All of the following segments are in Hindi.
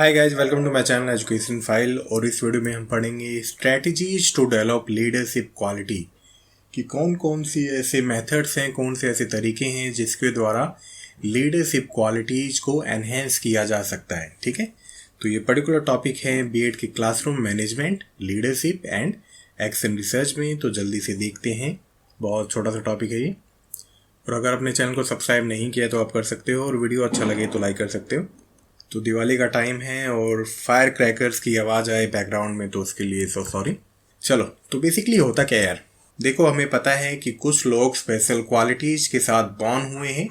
Hi guys, welcome to my channel education file. और इस वीडियो में हम पढ़ेंगे strategies to develop leadership quality कि कौन कौन सी ऐसे मेथड्स हैं, कौन से ऐसे तरीके हैं जिसके द्वारा लीडरशिप क्वालिटीज को एनहेंस किया जा सकता है। ठीक है, तो ये पर्टिकुलर टॉपिक है बीएड के classroom management, leadership and action research में। तो जल्दी से देखते हैं, बहुत छोटा सा टॉपिक है ये। और अगर अपने चैनल को सब्सक्राइब नहीं किया तो आप कर सकते हो, और वीडियो अच्छा लगे तो लाइक कर सकते हो। तो दिवाली का टाइम है और फायर क्रैकर्स की आवाज़ आए बैकग्राउंड में तो उसके लिए सो सॉरी। चलो, तो बेसिकली होता क्या यार, देखो हमें पता है कि कुछ लोग स्पेशल क्वालिटीज़ के साथ बॉर्न हुए हैं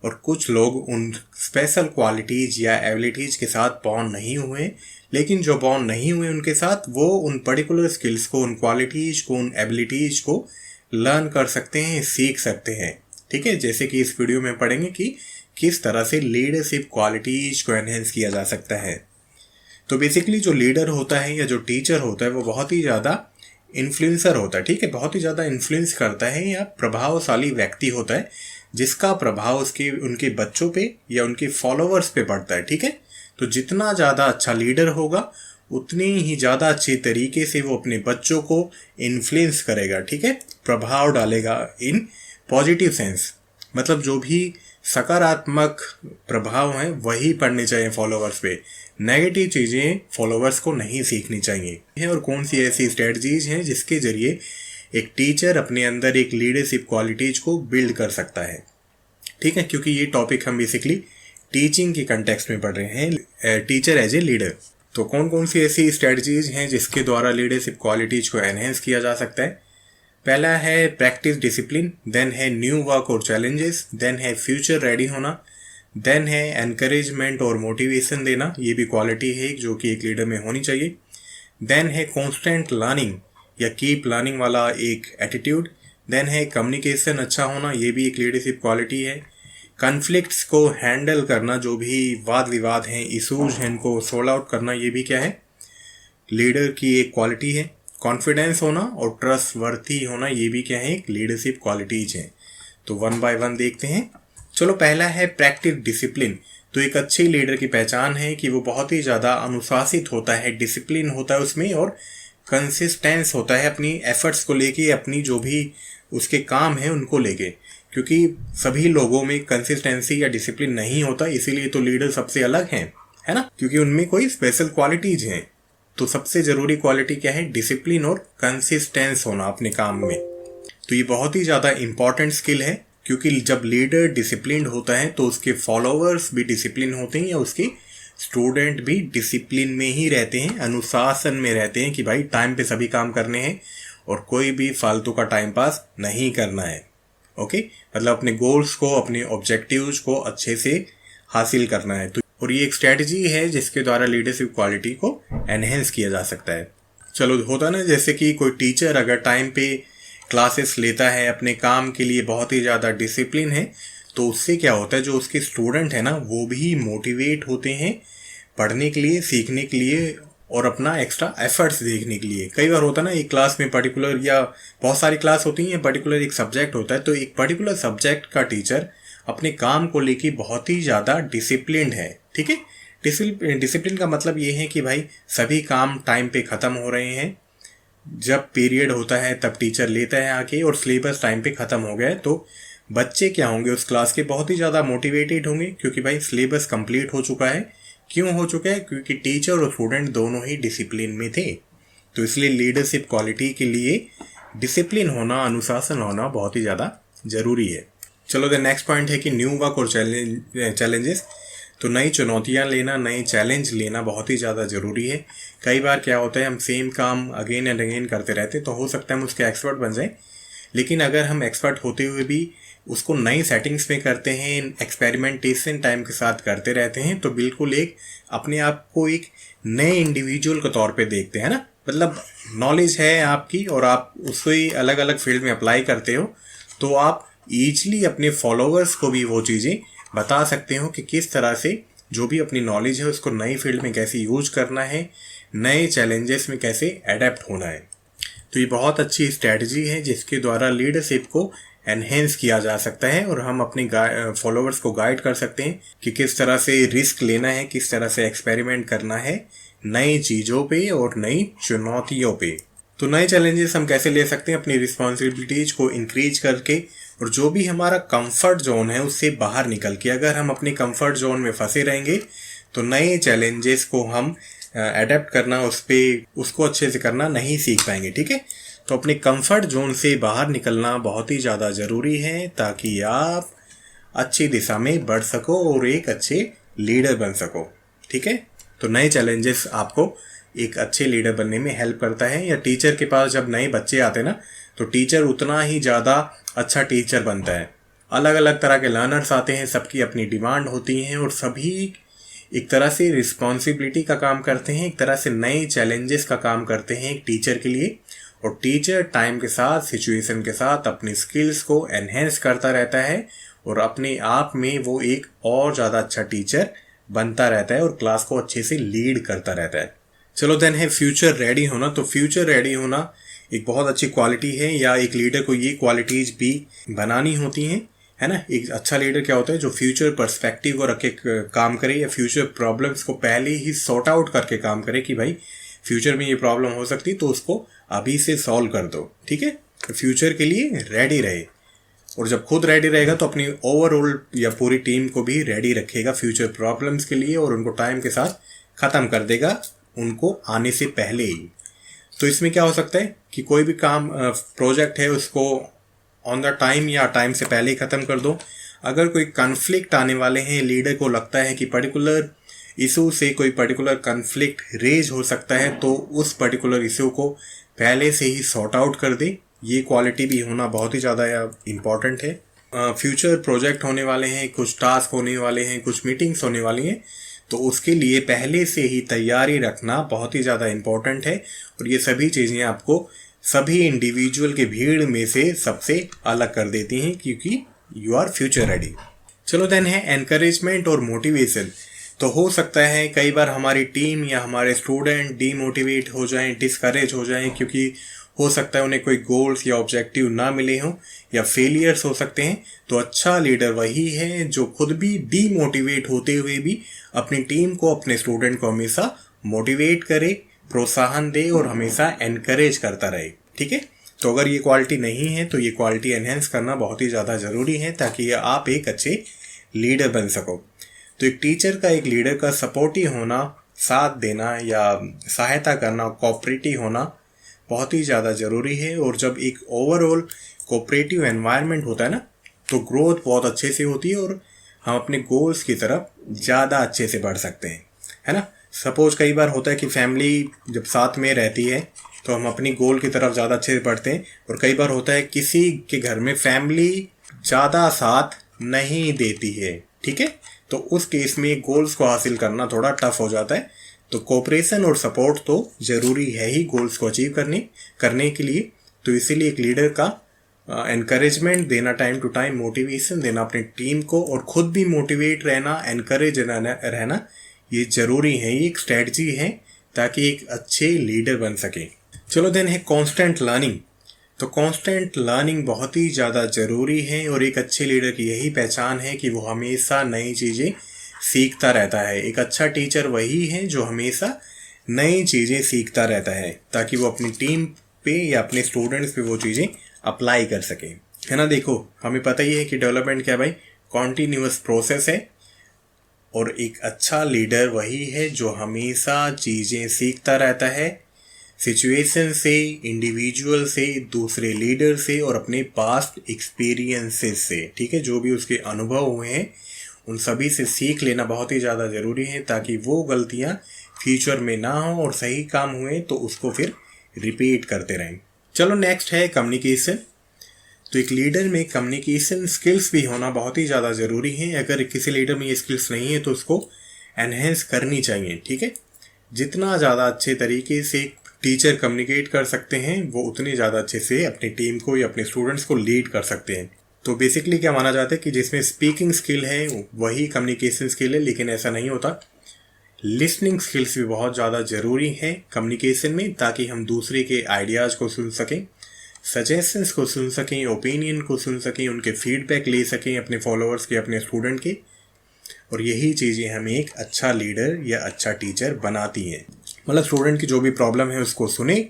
और कुछ लोग उन स्पेशल क्वालिटीज़ या एबिलिटीज़ के साथ बॉर्न नहीं हुए। लेकिन जो बॉर्न नहीं हुए उनके साथ वो उन पर्टिकुलर स्किल्स को, उन क्वालिटीज़ को, उन एबिलिटीज़ को लर्न कर सकते हैं, सीख सकते हैं। ठीक है, जैसे कि इस वीडियो में पढ़ेंगे कि किस तरह से लीडरशिप क्वालिटीज को एनहेंस किया जा सकता है। तो बेसिकली जो लीडर होता है या जो टीचर होता है वो बहुत ही ज़्यादा इन्फ्लुएंसर होता है। ठीक है, बहुत ही ज़्यादा इन्फ्लुएंस करता है या प्रभावशाली व्यक्ति होता है जिसका प्रभाव उसके उनके बच्चों पे या उनके फॉलोअर्स पे पड़ता है। ठीक है, तो जितना ज़्यादा अच्छा लीडर होगा उतनी ही ज़्यादा अच्छी तरीके से वो अपने बच्चों को इन्फ्लुएंस करेगा। ठीक है, प्रभाव डालेगा इन पॉजिटिव सेंस, मतलब जो भी सकारात्मक प्रभाव हैं वही पढ़ने चाहिए फॉलोअर्स पे। नेगेटिव चीज़ें फॉलोअर्स को नहीं सीखनी चाहिए। और कौन सी ऐसी स्ट्रेटजीज हैं जिसके जरिए एक टीचर अपने अंदर एक लीडरशिप क्वालिटीज को बिल्ड कर सकता है। ठीक है, क्योंकि ये टॉपिक हम बेसिकली टीचिंग के कंटेक्स्ट में पढ़ रहे हैं, टीचर एज ए लीडर। तो कौन कौन सी ऐसी स्ट्रेटजीज हैं जिसके द्वारा लीडरशिप क्वालिटीज को एनहेंस किया जा सकता है। पहला है प्रैक्टिस डिसिप्लिन, देन है न्यू वर्क और चैलेंजेस, देन है फ्यूचर रेडी होना, देन है एनकरेजमेंट और मोटिवेशन देना, ये भी क्वालिटी है जो कि एक लीडर में होनी चाहिए। देन है कॉन्स्टेंट लर्निंग या कीप लर्निंग वाला एक एटीट्यूड, देन है कम्युनिकेशन अच्छा होना, ये भी एक लीडरशिप क्वालिटी है। कन्फ्लिक्ट्स को हैंडल करना, जो भी वाद विवाद हैं, इशूज हैं, इनको सॉल्व आउट करना, ये भी क्या है, लीडर की एक क्वालिटी है। कॉन्फिडेंस होना और ट्रस्ट वर्थी होना, ये भी क्या है, एक लीडरशिप क्वालिटीज हैं। तो वन बाय वन देखते हैं। चलो, पहला है प्रैक्टिस डिसिप्लिन। तो एक अच्छे लीडर की पहचान है कि वो बहुत ही ज़्यादा अनुशासित होता है, डिसिप्लिन होता है उसमें, और कंसिस्टेंस होता है अपनी एफर्ट्स को लेके, अपनी जो भी उसके काम है उनको लेके। क्योंकि सभी लोगों में कंसिस्टेंसी या डिसिप्लिन नहीं होता, इसीलिए तो लीडर सबसे अलग हैं, है ना, क्योंकि उनमें कोई स्पेशल क्वालिटीज हैं। तो सबसे ज़रूरी क्वालिटी क्या है, डिसिप्लिन और कंसिस्टेंस होना अपने काम में। तो ये बहुत ही ज़्यादा इम्पॉर्टेंट स्किल है, क्योंकि जब लीडर डिसिप्लिन्ड होता है तो उसके फॉलोअर्स भी डिसिप्लिन होते हैं या उसके स्टूडेंट भी डिसिप्लिन में ही रहते हैं, अनुशासन में रहते हैं कि भाई टाइम पे सभी काम करने हैं और कोई भी फालतू का टाइम पास नहीं करना है। ओके, मतलब अपने गोल्स को, अपने ऑब्जेक्टिव्स को अच्छे से हासिल करना है। तो और ये एक स्ट्रेटजी है जिसके द्वारा लीडरशिप क्वालिटी को एनहेंस किया जा सकता है। चलो, होता ना जैसे कि कोई टीचर अगर टाइम पे क्लासेस लेता है, अपने काम के लिए बहुत ही ज़्यादा डिसिप्लिन है, तो उससे क्या होता है, जो उसके स्टूडेंट है ना वो भी मोटिवेट होते हैं पढ़ने के लिए, सीखने के लिए और अपना एक्स्ट्रा एफर्ट्स देखने के लिए। कई बार होता है ना, एक क्लास में पर्टिकुलर, या बहुत सारी क्लास होती हैं, पर्टिकुलर एक सब्जेक्ट होता है, तो एक पर्टिकुलर सब्जेक्ट का टीचर अपने काम को लेके बहुत ही ज़्यादा डिसिप्लिन्ड है। ठीक है, डिसिप्लिन का मतलब ये है कि भाई सभी काम टाइम पे ख़त्म हो रहे हैं, जब पीरियड होता है तब टीचर लेता है आके, और सिलेबस टाइम पे ख़त्म हो गया है तो बच्चे क्या होंगे उस क्लास के, बहुत ही ज़्यादा मोटिवेटेड होंगे, क्योंकि भाई सिलेबस कंप्लीट हो चुका है। क्यों हो चुका है, क्योंकि टीचर और स्टूडेंट दोनों ही डिसिप्लिन में थे। तो इसलिए लीडरशिप क्वालिटी के लिए डिसिप्लिन होना, अनुशासन होना बहुत ही ज़्यादा ज़रूरी है। चलो, द नेक्स्ट पॉइंट है कि न्यू वर्क और चैलेंजेस। तो नई चुनौतियां लेना, नए चैलेंज लेना बहुत ही ज़्यादा ज़रूरी है। कई बार क्या होता है, हम सेम काम अगेन एंड अगेन करते रहते हैं, तो हो सकता है हम उसके एक्सपर्ट बन जाएं। लेकिन अगर हम एक्सपर्ट होते हुए भी उसको नई सेटिंग्स में करते हैं, एक्सपेरिमेंटेशन टाइम के साथ करते रहते हैं, तो बिल्कुल एक अपने आप को एक नए इंडिविजुअल के तौर पे देखते हैं ना। मतलब नॉलेज है आपकी और आप उसको ही अलग अलग फील्ड में अप्लाई करते हो, तो आप ईजली अपने फॉलोअर्स को भी वो चीज़ें बता सकते हो कि किस तरह से जो भी अपनी नॉलेज है उसको नई फील्ड में कैसे यूज करना है, नए चैलेंजेस में कैसे अडेप्ट होना है। तो ये बहुत अच्छी स्ट्रैटेजी है जिसके द्वारा लीडरशिप को एनहेंस किया जा सकता है और हम अपने फॉलोअर्स को गाइड कर सकते हैं कि किस तरह से रिस्क लेना है, किस तरह से एक्सपेरिमेंट करना है नई चीज़ों पे और नई चुनौतियों पे। तो नए चैलेंजेस हम कैसे ले सकते हैं, अपनी रिस्पॉन्सिबिलिटीज को इंक्रीज करके और जो भी हमारा कंफर्ट जोन है उससे बाहर निकल के। अगर हम अपने कंफर्ट जोन में फंसे रहेंगे तो नए चैलेंजेस को हम अडेप्ट करना, उसको अच्छे से करना नहीं सीख पाएंगे। ठीक है, तो अपने कंफर्ट जोन से बाहर निकलना बहुत ही ज़्यादा ज़रूरी है ताकि आप अच्छी दिशा में बढ़ सको और एक अच्छे लीडर बन सको। ठीक है, तो नए चैलेंजेस आपको एक अच्छे लीडर बनने में हेल्प करता है। या टीचर के पास जब नए बच्चे आते हैं ना, तो टीचर उतना ही ज़्यादा अच्छा टीचर बनता है। अलग अलग तरह के लर्नर्स आते हैं, सबकी अपनी डिमांड होती हैं और सभी एक तरह से रिस्पॉन्सिबिलिटी का काम करते हैं, एक तरह से नए चैलेंजेस का काम करते हैं एक टीचर के लिए। और टीचर टाइम के साथ, सिचुएशन के साथ अपनी स्किल्स को एनहेंस करता रहता है और अपने आप में वो एक और ज़्यादा अच्छा टीचर बनता रहता है और क्लास को अच्छे से लीड करता रहता है। चलो देन है फ्यूचर रेडी होना। तो फ्यूचर रेडी होना एक बहुत अच्छी क्वालिटी है, या एक लीडर को ये क्वालिटीज़ भी बनानी होती हैं, है ना। एक अच्छा लीडर क्या होता है, जो फ्यूचर पर्सपेक्टिव को रख के काम करे या फ्यूचर प्रॉब्लम्स को पहले ही सॉर्ट आउट करके काम करे कि भाई फ्यूचर में ये प्रॉब्लम हो सकती, तो उसको अभी से सॉल्व कर दो। ठीक है, तो फ्यूचर के लिए रेडी रहे और जब खुद रेडी रहेगा तो अपनी ओवरऑल या पूरी टीम को भी रेडी रखेगा फ्यूचर प्रॉब्लम्स के लिए और उनको टाइम के साथ ख़त्म कर देगा, उनको आने से पहले ही। तो इसमें क्या हो सकता है कि कोई भी काम प्रोजेक्ट है उसको ऑन द टाइम या टाइम से पहले ही ख़त्म कर दो। अगर कोई कन्फ्लिक्ट आने वाले हैं, लीडर को लगता है कि पर्टिकुलर इशू से कोई पर्टिकुलर कन्फ्लिक्ट रेज हो सकता है, तो उस पर्टिकुलर इशू को पहले से ही सॉर्ट आउट कर दे। ये क्वालिटी भी होना बहुत ही ज़्यादा इम्पॉर्टेंट है। फ्यूचर प्रोजेक्ट होने वाले हैं, कुछ टास्क होने वाले हैं, कुछ मीटिंग्स होने वाली हैं, तो उसके लिए पहले से ही तैयारी रखना बहुत ही ज़्यादा इम्पॉर्टेंट है। और ये सभी चीज़ें आपको सभी इंडिविजुअल की भीड़ में से सबसे अलग कर देती हैं क्योंकि यू आर फ्यूचर रेडी। चलो देन है एनकरेजमेंट और मोटिवेशन। तो हो सकता है कई बार हमारी टीम या हमारे स्टूडेंट डीमोटिवेट हो जाएं, डिस्करेज हो जाएं, क्योंकि हो सकता है उन्हें कोई गोल्स या ऑब्जेक्टिव ना मिले हों या फेलियर्स हो सकते हैं। तो अच्छा लीडर वही है जो खुद भी डीमोटिवेट होते हुए भी अपनी टीम को, अपने स्टूडेंट को हमेशा मोटिवेट करे, प्रोत्साहन दे और हमेशा एनकरेज करता रहे। ठीक है, तो अगर ये क्वालिटी नहीं है तो ये क्वालिटी एनहेंस करना बहुत ही ज़्यादा ज़रूरी है ताकि आप एक अच्छे लीडर बन सको। तो एक टीचर का, एक लीडर का सपोर्टिव होना, साथ देना या सहायता करना, कोऑपरेटिव होना बहुत ही ज़्यादा ज़रूरी है। और जब एक ओवरऑल कोऑपरेटिव एनवायरनमेंट होता है ना, तो ग्रोथ बहुत अच्छे से होती है और हम अपने गोल्स की तरफ ज़्यादा अच्छे से बढ़ सकते हैं, है ना। सपोज कई बार होता है कि फैमिली जब साथ में रहती है तो हम अपनी गोल की तरफ ज़्यादा अच्छे से बढ़ते हैं, और कई बार होता है किसी के घर में फैमिली ज़्यादा साथ नहीं देती है। ठीक है, तो उस केस में गोल्स को हासिल करना थोड़ा टफ हो जाता है। तो कोऑपरेशन और सपोर्ट तो ज़रूरी है ही गोल्स को अचीव करने के लिए। तो इसीलिए एक लीडर का एनकरेजमेंट देना, टाइम टू टाइम मोटिवेशन देना अपनी टीम को, और खुद भी मोटिवेट रहना, एनकरेज रहना ये ज़रूरी है। ये एक स्ट्रेटजी है ताकि एक अच्छे लीडर बन सके। चलो देन है कांस्टेंट लर्निंग। तो कांस्टेंट लर्निंग बहुत ही ज़्यादा ज़रूरी है और एक अच्छे लीडर की यही पहचान है कि वो हमेशा नई चीज़ें सीखता रहता है। एक अच्छा टीचर वही है जो हमेशा नई चीज़ें सीखता रहता है ताकि वो अपनी टीम पे या अपने स्टूडेंट्स पे वो चीज़ें अप्लाई कर सके, है ना। देखो, हमें पता ही है कि डेवलपमेंट क्या है भाई, कॉन्टीन्यूअस प्रोसेस है। और एक अच्छा लीडर वही है जो हमेशा चीज़ें सीखता रहता है, सिचुएशन से, इंडिविजुअल से, दूसरे लीडर से और अपने पास्ट एक्सपीरियंसेस से। ठीक है, जो भी उसके अनुभव हुए हैं उन सभी से सीख लेना बहुत ही ज़्यादा ज़रूरी है ताकि वो गलतियाँ फ्यूचर में ना हो और सही काम हुए तो उसको फिर रिपीट करते रहें। चलो नेक्स्ट है कम्युनिकेशन। तो एक लीडर में कम्युनिकेशन स्किल्स भी होना बहुत ही ज़्यादा ज़रूरी है। अगर किसी लीडर में ये स्किल्स नहीं है तो उसको एनहेंस करनी चाहिए। ठीक है, जितना ज़्यादा अच्छे तरीके से टीचर कम्युनिकेट कर सकते हैं वो उतने ज़्यादा अच्छे से अपनी टीम को या अपने स्टूडेंट्स को लीड कर सकते हैं। तो बेसिकली क्या माना जाता है कि जिसमें स्पीकिंग स्किल है वही कम्युनिकेशन स्किल है, लेकिन ऐसा नहीं होता। लिसनिंग स्किल्स भी बहुत ज़्यादा ज़रूरी है कम्युनिकेशन में ताकि हम दूसरे के आइडियाज़ को सुन सकें, सजेशंस को सुन सकें, ओपिनियन को सुन सकें, उनके फीडबैक ले सकें अपने फॉलोअर्स के, अपने स्टूडेंट के। और यही चीज़ें हमें एक अच्छा लीडर या अच्छा टीचर बनाती हैं। मतलब स्टूडेंट की जो भी प्रॉब्लम है उसको सुने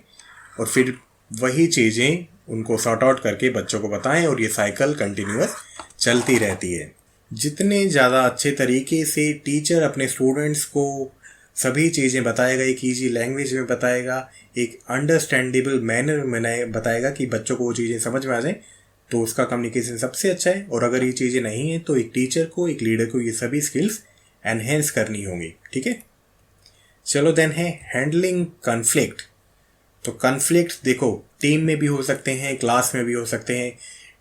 और फिर वही चीज़ें उनको सॉर्ट आउट करके बच्चों को बताएं, और ये साइकिल कंटिन्यूअस चलती रहती है। जितने ज़्यादा अच्छे तरीके से टीचर अपने स्टूडेंट्स को सभी चीज़ें बताएगा, एक ईजी लैंग्वेज में बताएगा, एक अंडरस्टैंडेबल मैनर में बताएगा कि बच्चों को वो चीज़ें समझ में आ जाए, तो उसका कम्युनिकेशन सबसे अच्छा है। और अगर ये चीज़ें नहीं हैं तो एक टीचर को, एक लीडर को ये सभी स्किल्स एनहेंस करनी होंगी। ठीक है, चलो देन है हैंडलिंग कन्फ्लिक्ट। तो कन्फ्लिक्ट देखो, टीम में भी हो सकते हैं, क्लास में भी हो सकते हैं,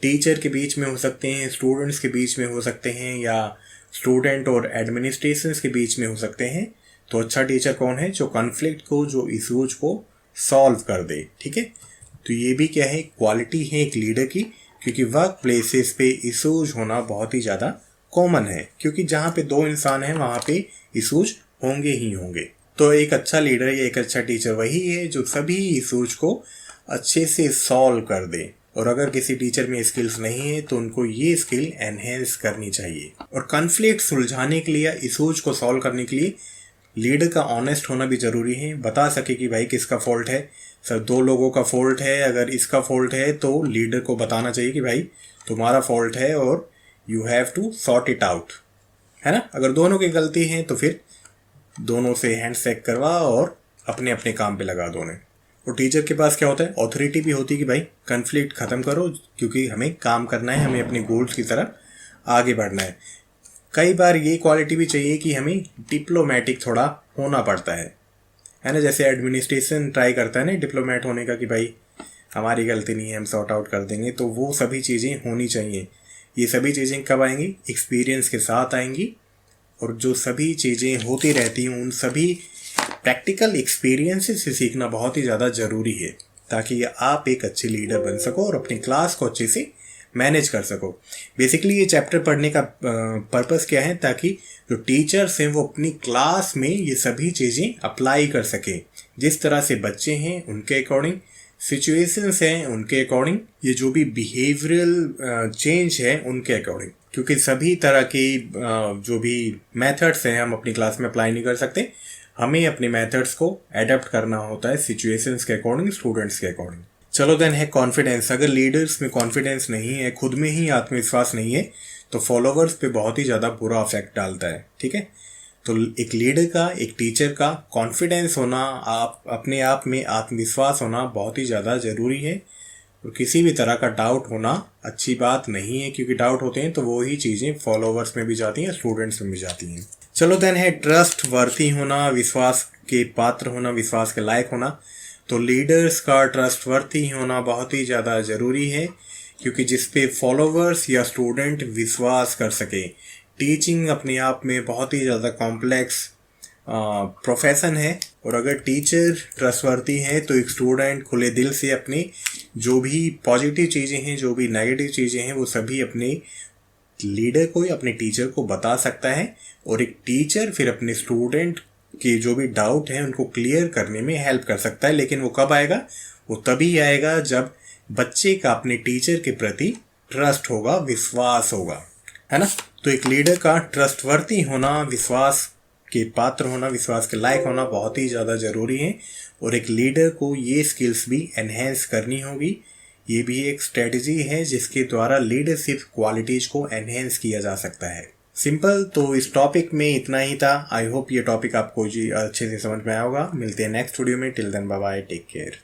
टीचर के बीच में हो सकते हैं, स्टूडेंट्स के बीच में हो सकते हैं, या स्टूडेंट और एडमिनिस्ट्रेशंस के बीच में हो सकते हैं। तो अच्छा टीचर कौन है? जो कन्फ्लिक्ट को, जो इशूज को सॉल्व कर दे। ठीक है, तो ये भी क्या है, क्वालिटी है एक लीडर की, क्योंकि वर्क प्लेसेस पे इशूज होना बहुत ही ज़्यादा कॉमन है, क्योंकि जहाँ पे दो इंसान हैं वहाँ पे इशूज होंगे ही होंगे। तो एक अच्छा लीडर या एक अच्छा टीचर वही है जो सभी इशूज को अच्छे से सॉल्व कर दे। और अगर किसी टीचर में स्किल्स नहीं है तो उनको ये स्किल एनहेंस करनी चाहिए। और कन्फ्लिक्ट सुलझाने के लिए, इशूज को सॉल्व करने के लिए लीडर का ऑनेस्ट होना भी ज़रूरी है। बता सके कि भाई किसका फॉल्ट है, सर दो लोगों का फॉल्ट है, अगर इसका फॉल्ट है तो लीडर को बताना चाहिए कि भाई तुम्हारा फॉल्ट है और you have to sort it out, है ना। अगर दोनों की गलती है तो फिर दोनों से हैंड शेक करवा और अपने अपने काम पे लगा दोनों। और टीचर के पास क्या होता है, ऑथोरिटी भी होती है कि भाई कन्फ्लिक्ट ख़त्म करो, क्योंकि हमें काम करना है, हमें अपने गोल्स की तरफ आगे बढ़ना है। कई बार ये क्वालिटी भी चाहिए कि हमें डिप्लोमेटिक थोड़ा होना पड़ता है ना। जैसे एडमिनिस्ट्रेशन ट्राई करता है ना डिप्लोमेट होने का, कि भाई हमारी गलती नहीं है, हम सॉर्ट आउट कर देंगे। तो वो सभी चीज़ें होनी चाहिए। ये सभी चीज़ें कब आएंगी? एक्सपीरियंस के साथ आएंगी। और जो सभी चीज़ें होती रहती हैं उन सभी प्रैक्टिकल एक्सपीरियंसेस से सीखना बहुत ही ज़्यादा ज़रूरी है, ताकि आप एक अच्छे लीडर बन सको और अपनी क्लास को अच्छे से मैनेज कर सको। बेसिकली ये चैप्टर पढ़ने का पर्पस क्या है, ताकि जो टीचर्स हैं वो अपनी क्लास में ये सभी चीज़ें अप्लाई कर सकें। जिस तरह से बच्चे हैं उनके अकॉर्डिंग, सिचुएशंस हैं उनके अकॉर्डिंग, ये जो भी बिहेवियरल चेंज है उनके अकॉर्डिंग। क्योंकि सभी तरह की जो भी मेथड्स हैं हम अपनी क्लास में अप्लाई नहीं कर सकते। हमें अपने मेथड्स को एडेप्ट करना होता है सिचुएशंस के अकॉर्डिंग, स्टूडेंट्स के अकॉर्डिंग। चलो देन है कॉन्फिडेंस। अगर लीडर्स में कॉन्फिडेंस नहीं है, खुद में ही आत्मविश्वास नहीं है, तो फॉलोवर्स पे बहुत ही ज़्यादा बुरा इफेक्ट डालता है। ठीक है, तो एक लीडर का, एक टीचर का कॉन्फिडेंस होना, आप अपने आप में आत्मविश्वास होना बहुत ही ज़्यादा ज़रूरी है। और किसी भी तरह का डाउट होना अच्छी बात नहीं है, क्योंकि डाउट होते हैं तो वो ही चीज़ें फॉलोवर्स में भी जाती हैं, स्टूडेंट्स में भी जाती हैं। चलो देन है ट्रस्ट वर्दी होना, विश्वास के पात्र होना, विश्वास के लायक होना। तो लीडर्स का ट्रस्ट वर्दी होना बहुत ही ज़्यादा ज़रूरी है, क्योंकि जिस पे फॉलोवर्स या स्टूडेंट विश्वास कर सके। टीचिंग अपने आप में बहुत ही ज़्यादा कॉम्प्लेक्स प्रोफेशन है, और अगर टीचर ट्रस्टवर्दी है तो एक स्टूडेंट खुले दिल से अपनी जो भी पॉजिटिव चीज़ें हैं, जो भी नेगेटिव चीज़ें हैं, वो सभी अपने लीडर को या अपने टीचर को बता सकता है। और एक टीचर फिर अपने स्टूडेंट के जो भी डाउट है उनको क्लियर करने में हेल्प कर सकता है। लेकिन वो कब आएगा? वो तभी आएगा जब बच्चे का अपने टीचर के प्रति ट्रस्ट होगा, विश्वास होगा, है ना। तो एक लीडर का ट्रस्टवर्दी होना, विश्वास के पात्र होना, विश्वास के लायक होना बहुत ही ज़्यादा ज़रूरी है। और एक लीडर को ये स्किल्स भी एनहेंस करनी होगी। ये भी एक स्ट्रेटजी है जिसके द्वारा लीडरशिप क्वालिटीज को एनहेंस किया जा सकता है। सिंपल। तो इस टॉपिक में इतना ही था। आई होप ये टॉपिक आपको अच्छे से समझ में आया होगा। मिलते हैं नेक्स्ट वीडियो में। Till then bye bye, take care.